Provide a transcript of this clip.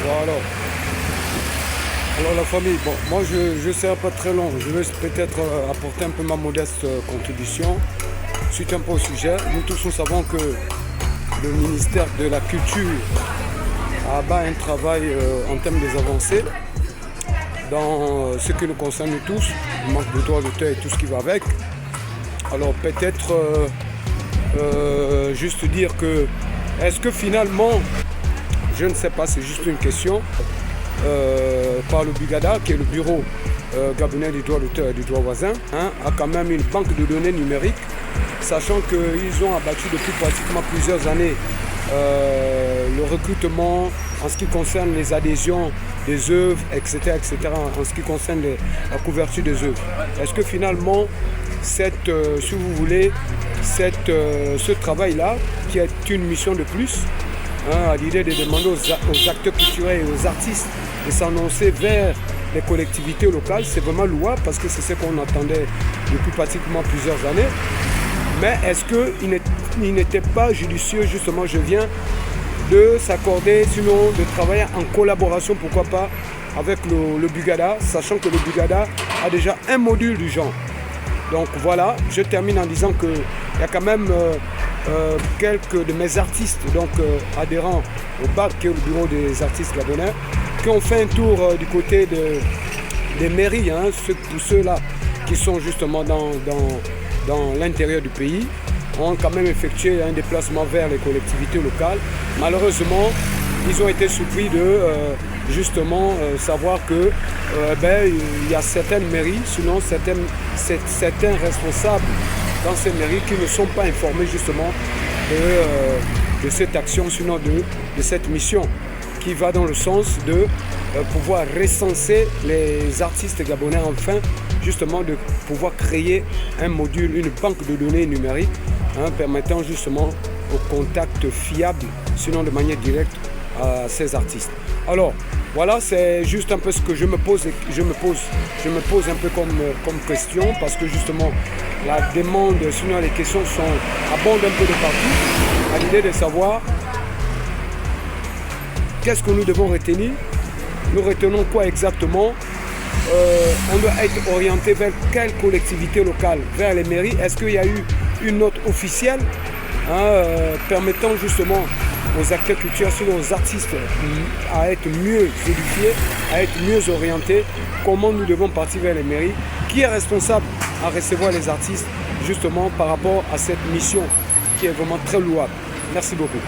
Voilà. Alors la famille, bon, moi je ne serai pas très long. Je vais peut-être apporter un peu ma modeste contribution suite un peu au sujet. Nous tous nous savons que le ministère de la Culture abat un travail en termes des avancées dans ce qui nous concerne tous, le manque de droits d'auteur et tout ce qui va avec. Alors peut-être juste dire que est-ce que finalement, je ne sais pas, c'est juste une question, par le BUGADA, qui est le bureau gabonais du droit d'auteur et du droit voisin, a quand même une banque de données numériques, sachant qu'ils ont abattu depuis pratiquement plusieurs années le recrutement en ce qui concerne les adhésions des œuvres, etc., en ce qui concerne la couverture des œuvres. Est-ce que finalement, si vous voulez, ce travail-là, qui est une mission de plus, à l'idée de demander aux acteurs culturels et aux artistes de s'annoncer vers les collectivités locales, c'est vraiment louable parce que c'est ce qu'on attendait depuis pratiquement plusieurs années. Mais est-ce qu'il n'était pas judicieux, justement, je viens de s'accorder, sinon de travailler en collaboration, pourquoi pas, avec le BUGADA, sachant que le BUGADA a déjà un module du genre. Donc voilà, je termine en disant qu'il y a quand même quelques de mes artistes adhérents au BAC, qui est le bureau des artistes gabonais, qui ont fait un tour du côté des mairies, tous ceux-là qui sont justement dans l'intérieur du pays, ont quand même effectué un déplacement vers les collectivités locales. Malheureusement, ils ont été surpris de savoir que il y a certaines mairies, sinon certains responsables dans ces mairies qui ne sont pas informés justement de cette action, sinon de cette mission qui va dans le sens de pouvoir recenser les artistes gabonais, enfin justement de pouvoir créer un module, une banque de données numériques permettant justement au contact fiable, sinon de manière directe, à ces artistes. Alors voilà, c'est juste un peu ce que je me pose un peu comme question, parce que justement la demande, sinon les questions abondent un peu de partout, à l'idée de savoir qu'est-ce que nous devons retenir. Nous retenons quoi exactement? On doit être orienté vers quelle collectivité locale? Vers les mairies? Est-ce qu'il y a eu une note officielle permettant justement aux acteurs culturels, aux artistes, à être mieux édifiés, à être mieux orientés? Comment nous devons partir vers les mairies? Qui est responsable à recevoir les artistes justement par rapport à cette mission qui est vraiment très louable? Merci beaucoup.